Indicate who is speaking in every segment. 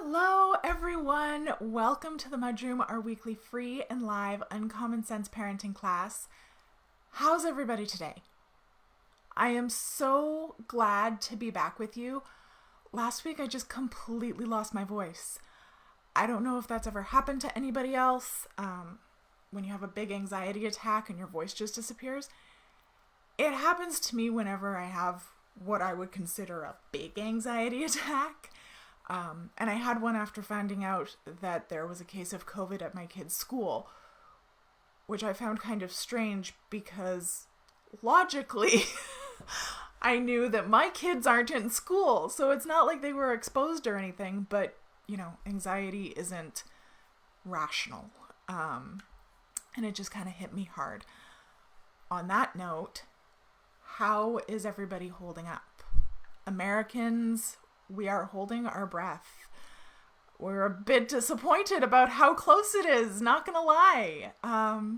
Speaker 1: Hello, everyone. Welcome to the MudRoom, our weekly free and live uncommon sense parenting class. How's everybody today? I am so glad to be back with you. Last week, I just completely lost my voice. I don't know if that's ever happened to anybody else. When you have a big anxiety attack and your voice just disappears. It happens to me whenever I have what I would consider a big anxiety attack. And I had one after finding out that there was a case of COVID at my kid's school, which I found kind of strange because logically I knew that my kids aren't in school, so it's not like they were exposed or anything, but anxiety isn't rational. And it just kind of hit me hard. On that note, how is everybody holding up? Americans, we are holding our breath. We're a bit disappointed about how close it is, not gonna lie.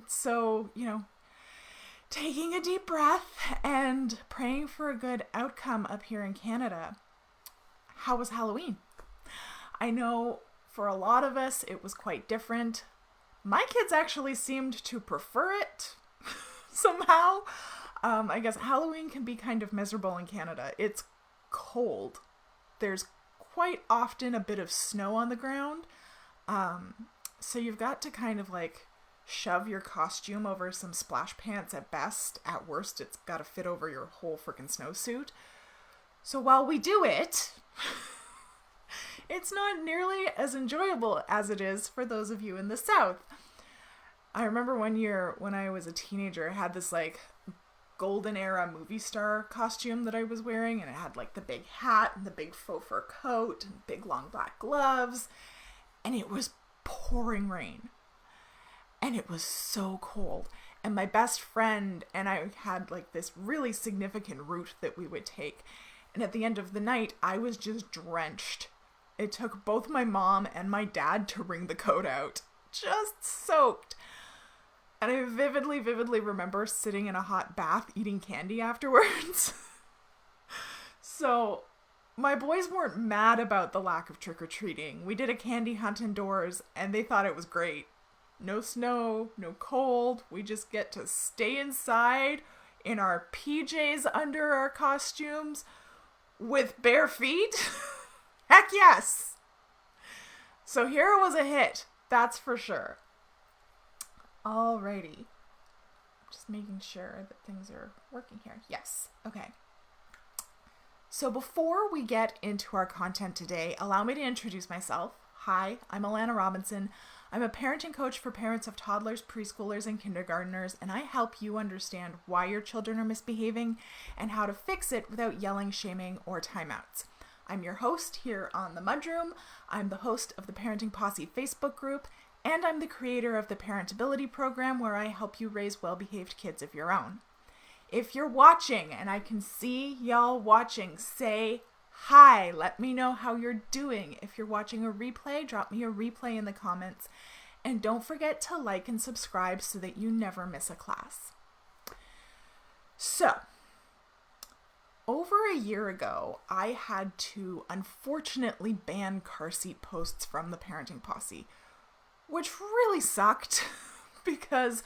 Speaker 1: So, taking a deep breath and praying for a good outcome up here in Canada. How was Halloween? I know for a lot of us, it was quite different. My kids actually seemed to prefer it somehow. I guess Halloween can be kind of miserable in Canada. It's cold. There's quite often a bit of snow on the ground. So you've got to kind of shove your costume over some splash pants at best. At worst, it's got to fit over your whole freaking snowsuit. So while we do it, it's not nearly as enjoyable as it is for those of you in the South. I remember one year when I was a teenager, I had this golden era movie star costume that I was wearing, and it had the big hat and the big faux fur coat and big long black gloves, and it was pouring rain and it was so cold, and my best friend and I had this really significant route that we would take, and at the end of the night I was just drenched. It took both my mom and my dad to wring the coat out, just soaked. And I vividly remember sitting in a hot bath eating candy afterwards. So my boys weren't mad about the lack of trick-or-treating. We did a candy hunt indoors and they thought it was great. No snow, no cold. We just get to stay inside in our PJs under our costumes with bare feet. Heck yes! So here was a hit, that's for sure. Alrighty. Just making sure that things are working here. Yes. Okay. So before we get into our content today, allow me to introduce myself. Hi, I'm Allana Robinson. I'm a parenting coach for parents of toddlers, preschoolers, and kindergartners, and I help you understand why your children are misbehaving and how to fix it without yelling, shaming, or timeouts. I'm your host here on the MudRoom. I'm the host of the Parenting Posse Facebook group, and I'm the creator of the Parentability program where I help you raise well-behaved kids of your own. If you're watching, and I can see y'all watching, say hi. Let me know how you're doing. If you're watching a replay, drop me a replay in the comments. And don't forget to like and subscribe so that you never miss a class. So, over a year ago, I had to unfortunately ban car seat posts from the Parenting Posse, which really sucked because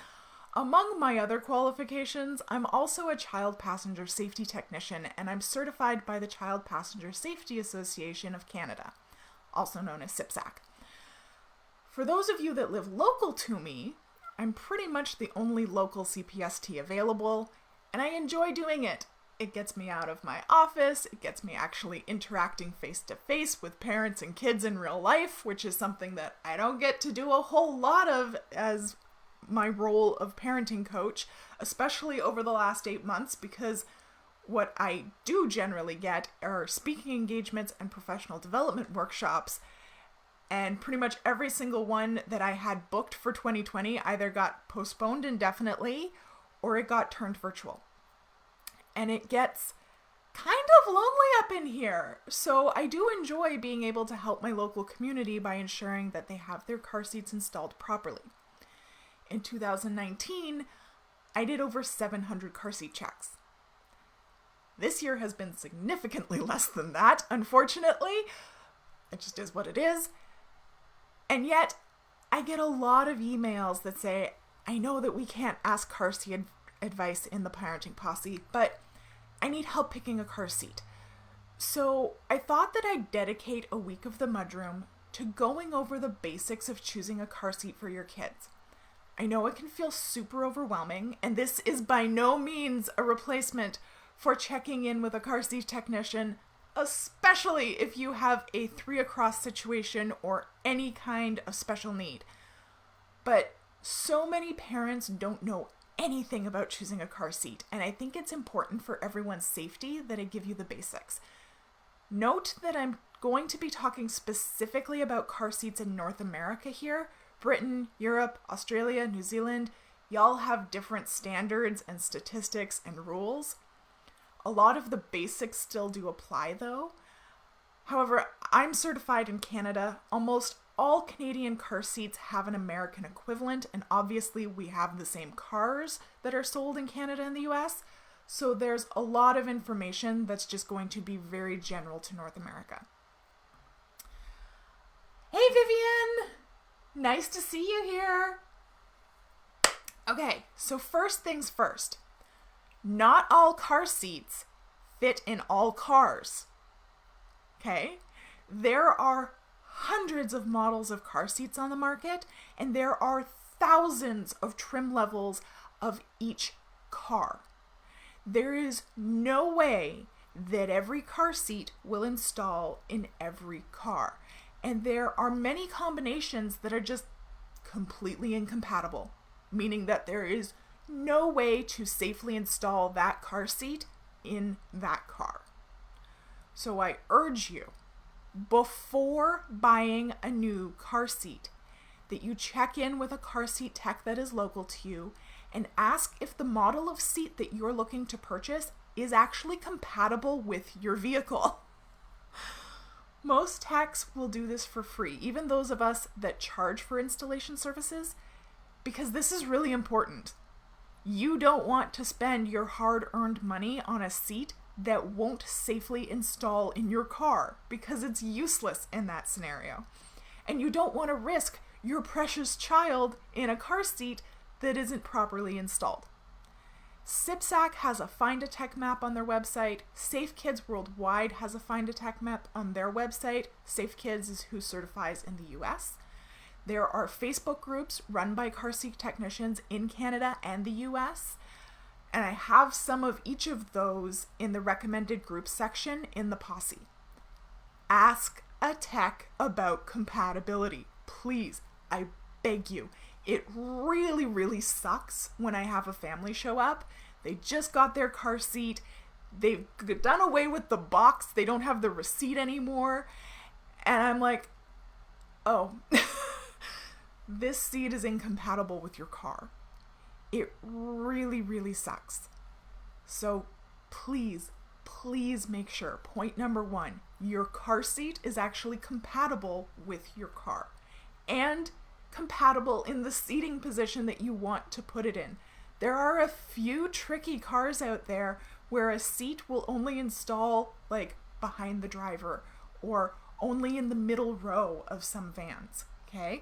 Speaker 1: among my other qualifications, I'm also a child passenger safety technician, and I'm certified by the Child Passenger Safety Association of Canada, also known as CPSAC. For those of you that live local to me, I'm pretty much the only local CPST available, and I enjoy doing it. It gets me out of my office, it gets me actually interacting face-to-face with parents and kids in real life, which is something that I don't get to do a whole lot of as my role of parenting coach, especially over the last 8 months, because what I do generally get are speaking engagements and professional development workshops, and pretty much every single one that I had booked for 2020 either got postponed indefinitely or it got turned virtual. And it gets kind of lonely up in here. So I do enjoy being able to help my local community by ensuring that they have their car seats installed properly. In 2019, I did over 700 car seat checks. This year has been significantly less than that, unfortunately, It just is what it is. And yet I get a lot of emails that say, I know that we can't ask car seat advice in the Parenting Posse, but I need help picking a car seat. So I thought that I'd dedicate a week of the MudRoom to going over the basics of choosing a car seat for your kids. I know it can feel super overwhelming, and this is by no means a replacement for checking in with a car seat technician, especially if you have a 3-across situation or any kind of special need. But so many parents don't know anything about choosing a car seat, and I think it's important for everyone's safety that I give you the basics. Note that I'm going to be talking specifically about car seats in North America here. Britain, Europe, Australia, New Zealand, y'all have different standards and statistics and rules. A lot of the basics still do apply though. However, I'm certified in Canada. Almost all Canadian car seats have an American equivalent, and obviously we have the same cars that are sold in Canada and the US. So there's a lot of information that's just going to be very general to North America. Hey Vivian! Nice to see you here. Okay, so first things first. Not all car seats fit in all cars. Okay? There are hundreds of models of car seats on the market, and there are thousands of trim levels of each car. There is no way that every car seat will install in every car. And there are many combinations that are just completely incompatible, meaning that there is no way to safely install that car seat in that car. So I urge you, before buying a new car seat, that you check in with a car seat tech that is local to you and ask if the model of seat that you're looking to purchase is actually compatible with your vehicle. Most techs will do this for free, even those of us that charge for installation services, because this is really important. You don't want to spend your hard-earned money on a seat that won't safely install in your car because it's useless in that scenario. And you don't want to risk your precious child in a car seat that isn't properly installed. SIPSAC has a Find a Tech map on their website. Safe Kids Worldwide has a Find a Tech map on their website. Safe Kids is who certifies in the US. There are Facebook groups run by car seat technicians in Canada and the US. And I have some of each of those in the recommended groups section in the Posse. Ask a tech about compatibility. Please, I beg you. It really, really sucks when I have a family show up. They just got their car seat. They've done away with the box. They don't have the receipt anymore. And I'm like, oh, this seat is incompatible with your car. It really, really sucks. So please, please make sure, point number 1, your car seat is actually compatible with your car. And compatible in the seating position that you want to put it in. There are a few tricky cars out there where a seat will only install like behind the driver or only in the middle row of some vans, okay?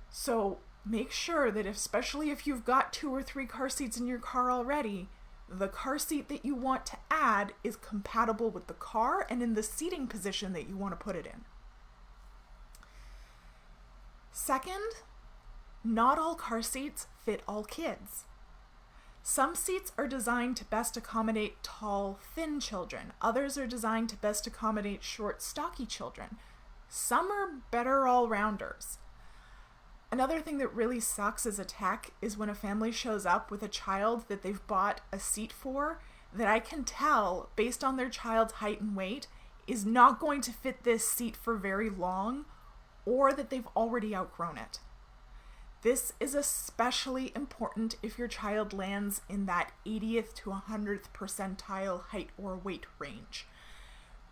Speaker 1: So make sure that especially if you've got 2 or 3 car seats in your car already, the car seat that you want to add is compatible with the car and in the seating position that you want to put it in. Second, not all car seats fit all kids. Some seats are designed to best accommodate tall, thin children. Others are designed to best accommodate short, stocky children. Some are better all-rounders. Another thing that really sucks as a tech is when a family shows up with a child that they've bought a seat for that I can tell, based on their child's height and weight, is not going to fit this seat for very long, or that they've already outgrown it. This is especially important if your child lands in that 80th to 100th percentile height or weight range.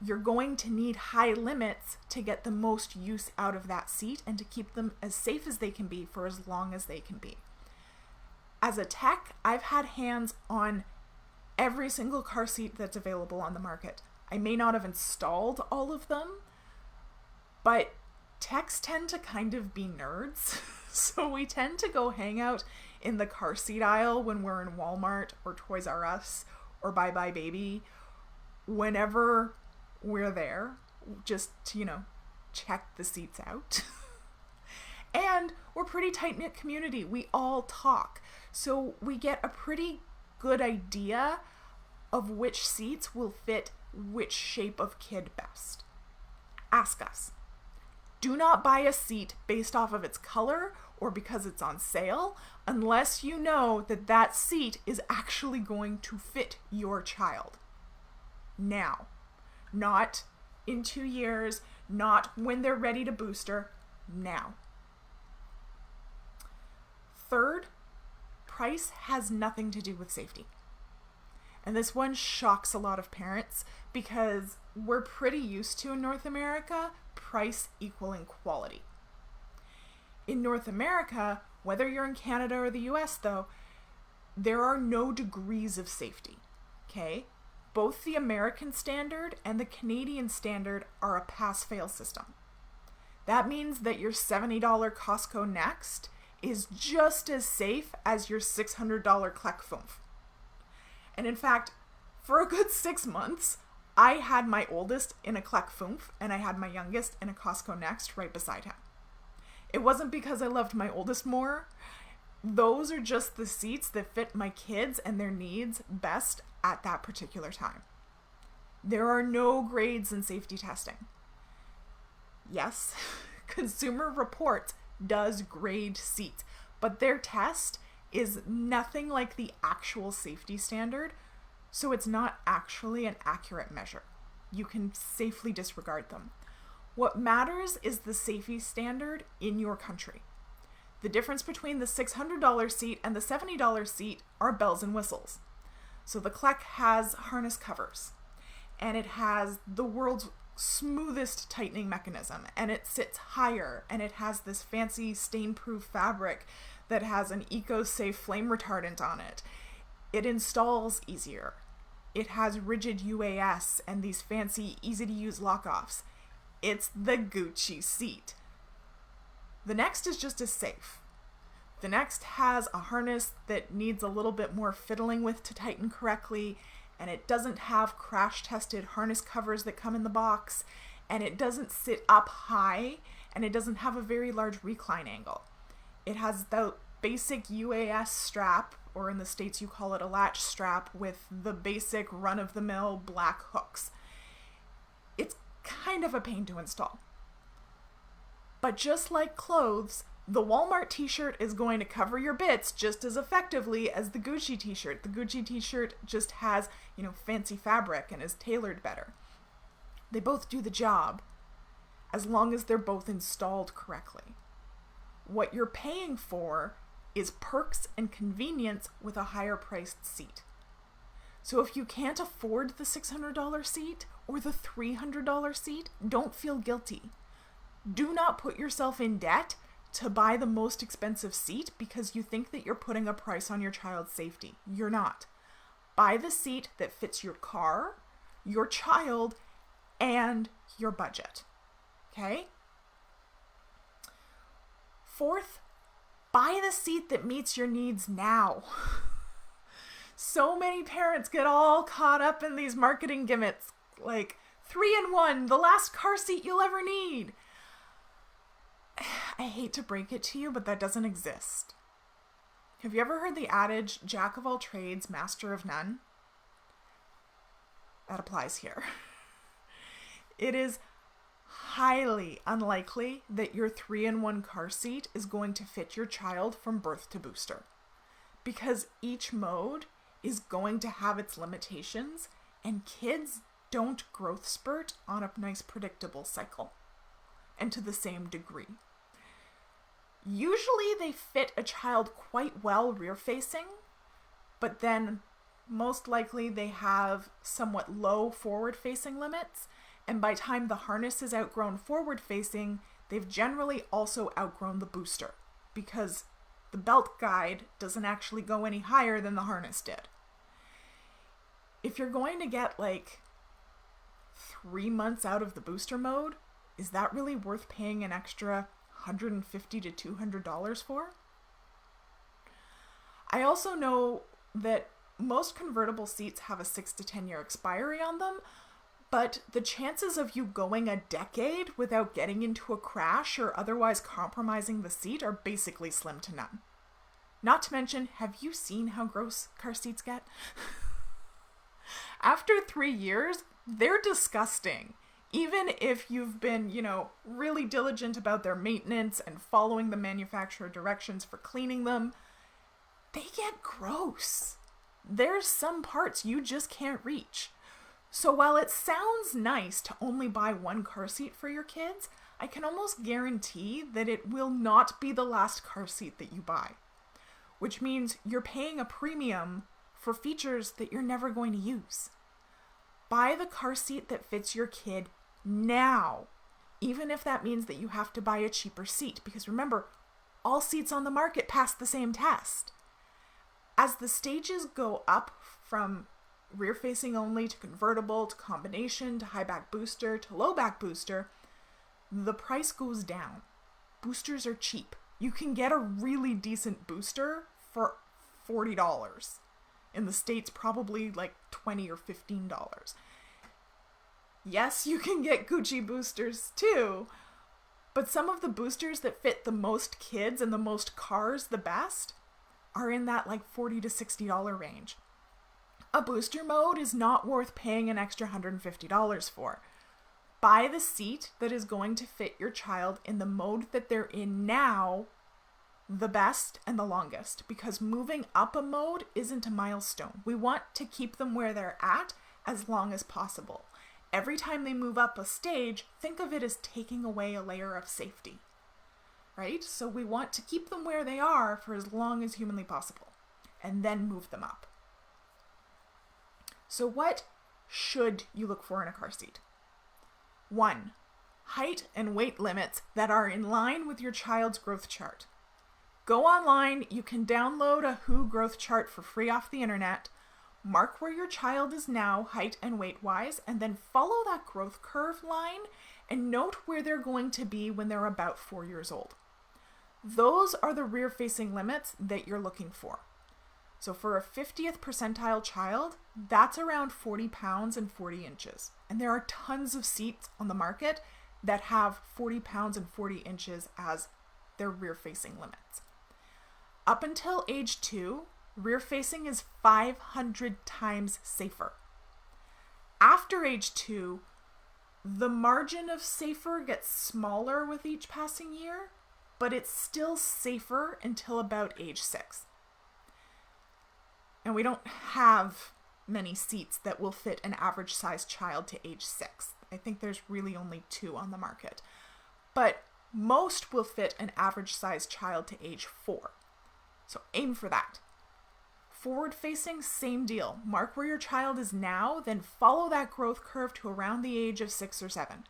Speaker 1: You're going to need high limits to get the most use out of that seat and to keep them as safe as they can be for as long as they can be. As a tech, I've had hands on every single car seat that's available on the market. I may not have installed all of them, But techs tend to kind of be nerds, so we tend to go hang out in the car seat aisle when we're in Walmart or Toys R Us or Bye Bye Baby, whenever we're there, just to, check the seats out. And we're pretty tight-knit community. We all talk. So we get a pretty good idea of which seats will fit which shape of kid best. Ask us. Do not buy a seat based off of its color or because it's on sale unless you know that that seat is actually going to fit your child. Now. Not in 2 years, not when they're ready to booster, now. Third, price has nothing to do with safety. And this one shocks a lot of parents because we're pretty used to in North America, price equaling quality. In North America, whether you're in Canada or the US though, there are no degrees of safety, okay? Both the American standard and the Canadian standard are a pass-fail system. That means that your $70 Costco Next is just as safe as your $600 Kleck Fünf. And in fact, for a good 6 months, I had my oldest in a Kleck Fünf and I had my youngest in a Costco Next right beside him. It wasn't because I loved my oldest more. Those are just the seats that fit my kids and their needs best at that particular time. There are no grades in safety testing. Yes, Consumer Reports does grade seats, but their test is nothing like the actual safety standard, so it's not actually an accurate measure. You can safely disregard them. What matters is the safety standard in your country. The difference between the $600 seat and the $70 seat are bells and whistles. So the Kleck has harness covers, and it has the world's smoothest tightening mechanism, and it sits higher, and it has this fancy stain-proof fabric that has an eco-safe flame retardant on it. It installs easier. It has rigid UAS and these fancy easy-to-use lock-offs. It's the Gucci seat. The Next is just as safe. The Next has a harness that needs a little bit more fiddling with to tighten correctly, and it doesn't have crash-tested harness covers that come in the box, and it doesn't sit up high, and it doesn't have a very large recline angle. It has the basic UAS strap, or in the States you call it a latch strap, with the basic run-of-the-mill black hooks. It's kind of a pain to install. But just like clothes, the Walmart t-shirt is going to cover your bits just as effectively as the Gucci t-shirt. The Gucci t-shirt just has, fancy fabric and is tailored better. They both do the job as long as they're both installed correctly. What you're paying for is perks and convenience with a higher priced seat. So if you can't afford the $600 seat or the $300 seat, don't feel guilty. Do not put yourself in debt to buy the most expensive seat because you think that you're putting a price on your child's safety. You're not. Buy the seat that fits your car, your child, and your budget. Okay? Fourth, buy the seat that meets your needs now. So many parents get all caught up in these marketing gimmicks like 3-in-1, the last car seat you'll ever need. I hate to break it to you, but that doesn't exist. Have you ever heard the adage, jack of all trades, master of none? That applies here. It is highly unlikely that your 3-in-1 car seat is going to fit your child from birth to booster, because each mode is going to have its limitations, and kids don't growth spurt on a nice predictable cycle, and to the same degree. Usually they fit a child quite well rear-facing, but then most likely they have somewhat low forward-facing limits, and by the time the harness is outgrown forward-facing, they've generally also outgrown the booster, because the belt guide doesn't actually go any higher than the harness did. If you're going to get 3 months out of the booster mode, is that really worth paying an extra $150 to $200 for? I also know that most convertible seats have a 6 to 10 year expiry on them, but the chances of you going a decade without getting into a crash or otherwise compromising the seat are basically slim to none. Not to mention, have you seen how gross car seats get? After 3 years, they're disgusting. Even if you've been, really diligent about their maintenance and following the manufacturer directions for cleaning them, they get gross. There's some parts you just can't reach. So while it sounds nice to only buy one car seat for your kids, I can almost guarantee that it will not be the last car seat that you buy, which means you're paying a premium for features that you're never going to use. Buy the car seat that fits your kid now, even if that means that you have to buy a cheaper seat, because remember, all seats on the market pass the same test. As the stages go up from rear facing only to convertible to combination to high back booster to low back booster, the price goes down. Boosters are cheap. You can get a really decent booster for $40. In the States, probably like $20 or $15. Yes, you can get Gucci boosters too, but some of the boosters that fit the most kids and the most cars the best are in that like $40 to $60 range. A booster mode is not worth paying an extra $150 for. Buy the seat that is going to fit your child in the mode that they're in now the best and the longest, because moving up a mode isn't a milestone. We want to keep them where they're at as long as possible. Every time they move up a stage, think of it as taking away a layer of safety, right? So we want to keep them where they are for as long as humanly possible and then move them up. So what should you look for in a car seat? 1, height and weight limits that are in line with your child's growth chart. Go online, you can download a WHO growth chart for free off the internet, mark where your child is now height and weight wise, and then follow that growth curve line and note where they're going to be when they're about 4 years old. Those are the rear facing limits that you're looking for. So for a 50th percentile child, that's around 40 pounds and 40 inches. And there are tons of seats on the market that have 40 pounds and 40 inches as their rear facing limits. Up until age 2, rear facing is 500 times safer. After age 2, the margin of safer gets smaller with each passing year, but it's still safer until about age 6. And we don't have many seats that will fit an average sized child to age 6. I think there's really only 2 on the market. But most will fit an average sized child to age 4. So aim for that. Forward facing, same deal. Mark where your child is now, then follow that growth curve to around the age of 6 or 7.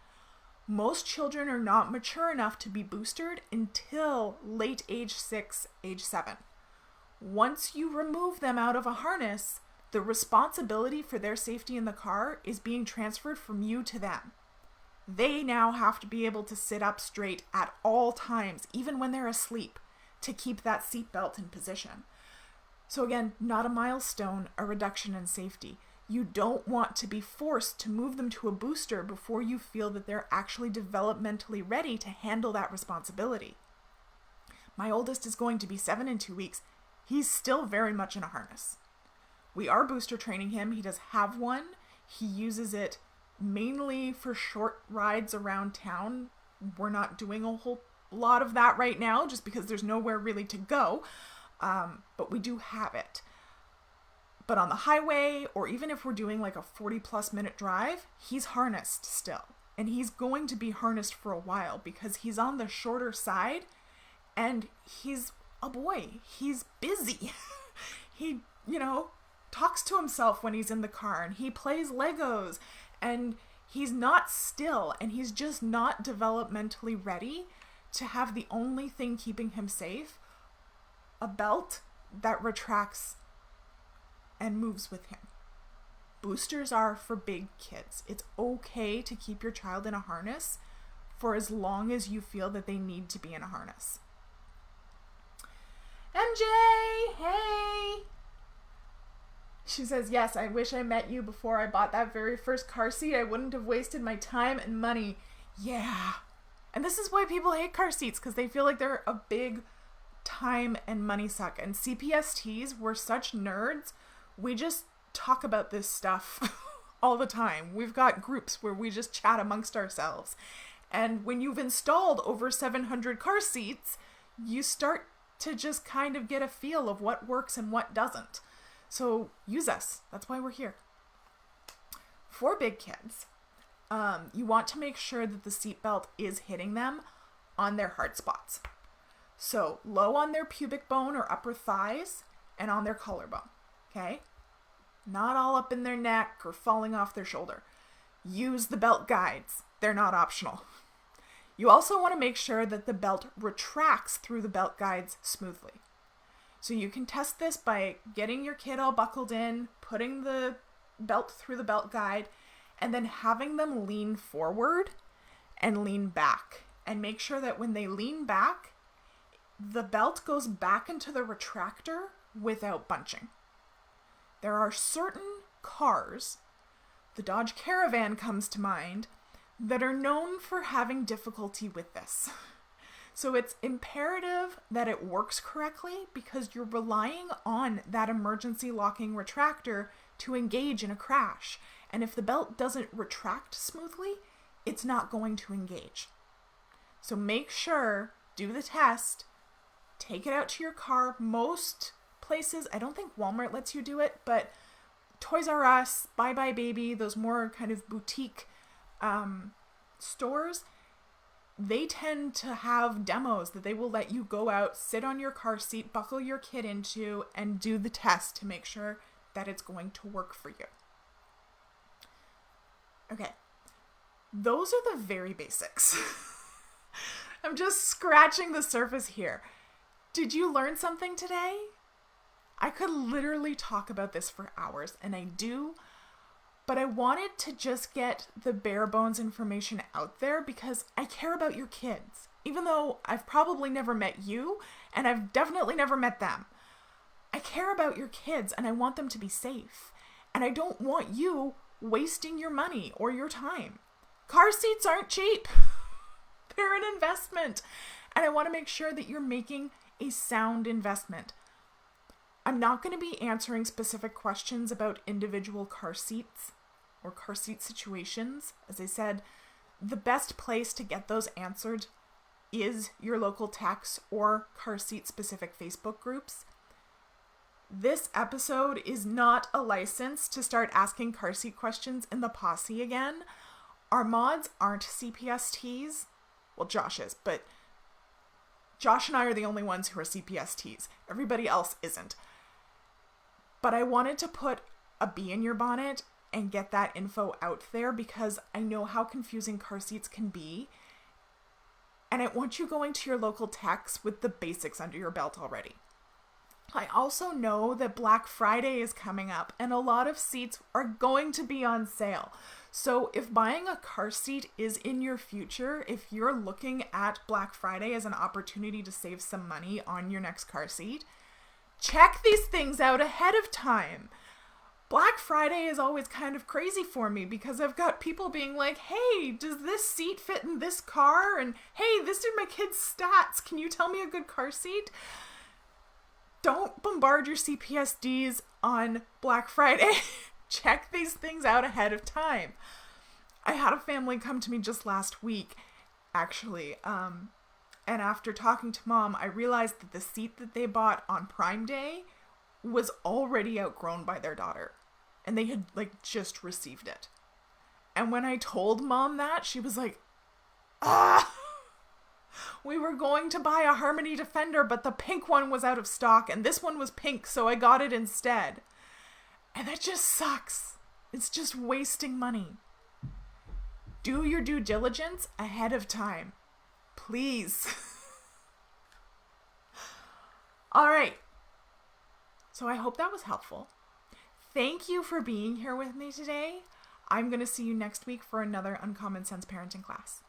Speaker 1: Most children are not mature enough to be boosted until late age 6, age 7. Once you remove them out of a harness, the responsibility for their safety in the car is being transferred from you to them. They now have to be able to sit up straight at all times, even when they're asleep, to keep that seatbelt in position. So again, not a milestone, a reduction in safety. You don't want to be forced to move them to a booster before you feel that they're actually developmentally ready to handle that responsibility. My oldest is going to be 7 in 2 weeks. He's still very much in a harness. We are booster training him. He does have one. He uses it mainly for short rides around town. We're not doing a whole lot of that right now just because there's nowhere really to go. But we do have it. But on the highway, or even if we're doing like a 40+ minute drive, he's harnessed still. And he's going to be harnessed for a while because he's on the shorter side and he's a boy. He's busy. He, talks to himself when he's in the car and he plays Legos and he's not still and he's just not developmentally ready to have the only thing keeping him safe, a belt that retracts and moves with him. Boosters are for big kids. It's okay to keep your child in a harness for as long as you feel that they need to be in a harness. MJ, hey! She says, yes, I wish I met you before I bought that very first car seat. I wouldn't have wasted my time and money. Yeah. And this is why people hate car seats, because they feel like they're a big time and money suck. And CPSTs, we're such nerds. We just talk about this stuff all the time. We've got groups where we just chat amongst ourselves. And when you've installed over 700 car seats, you start to just kind of get a feel of what works and what doesn't. So use us. That's why we're here. For big kids, you want to make sure that the seatbelt is hitting them on their hard spots. So low on their pubic bone or upper thighs and on their collarbone. Okay? Not all up in their neck or falling off their shoulder. Use the belt guides. They're not optional. You also want to make sure that the belt retracts through the belt guides smoothly. So you can test this by getting your kid all buckled in, putting the belt through the belt guide, and then having them lean forward and lean back. And make sure that when they lean back, the belt goes back into the retractor without bunching. There are certain cars, the Dodge Caravan comes to mind, that are known for having difficulty with this. So it's imperative that it works correctly because you're relying on that emergency locking retractor to engage in a crash. And if the belt doesn't retract smoothly, it's not going to engage. So make sure, do the test, take it out to your car. Most places, I don't think Walmart lets you do it, but Toys R Us, Bye Bye Baby, those more kind of boutique stores, they tend to have demos that they will let you go out, sit on your car seat, buckle your kid into, and do the test to make sure that it's going to work for you. Okay, those are the very basics. I'm just scratching the surface here. Did you learn something today? I could literally talk about this for hours, and I do. But I wanted to just get the bare bones information out there because I care about your kids. Even though I've probably never met you and I've definitely never met them. I care about your kids and I want them to be safe. And I don't want you wasting your money or your time. Car seats aren't cheap. They're an investment. And I want to make sure that you're making a sound investment. I'm not going to be answering specific questions about individual car seats or car seat situations. As I said, the best place to get those answered is your local techs or car seat specific Facebook groups. This episode is not a license to start asking car seat questions in the posse again. Our mods aren't CPSTs. Well, Josh is, but Josh and I are the only ones who are CPSTs. Everybody else isn't. But I wanted to put a bee in your bonnet and get that info out there because I know how confusing car seats can be. And I want you going to your local techs with the basics under your belt already. I also know that Black Friday is coming up and a lot of seats are going to be on sale. So if buying a car seat is in your future, if you're looking at Black Friday as an opportunity to save some money on your next car seat, check these things out ahead of time. Black Friday is always kind of crazy for me because I've got people being like, hey, does this seat fit in this car? And hey, this are my kid's stats. Can you tell me a good car seat? Don't bombard your CPSDs on Black Friday. Check these things out ahead of time. I had a family come to me just last week, actually, and after talking to Mom, I realized that the seat that they bought on Prime Day was already outgrown by their daughter. And they had, just received it. And when I told Mom that, she was like, we were going to buy a Harmony Defender, but the pink one was out of stock, and this one was pink, so I got it instead. And that just sucks. It's just wasting money. Do your due diligence ahead of time. Please. All right. So I hope that was helpful. Thank you for being here with me today. I'm going to see you next week for another Uncommon Sense parenting class.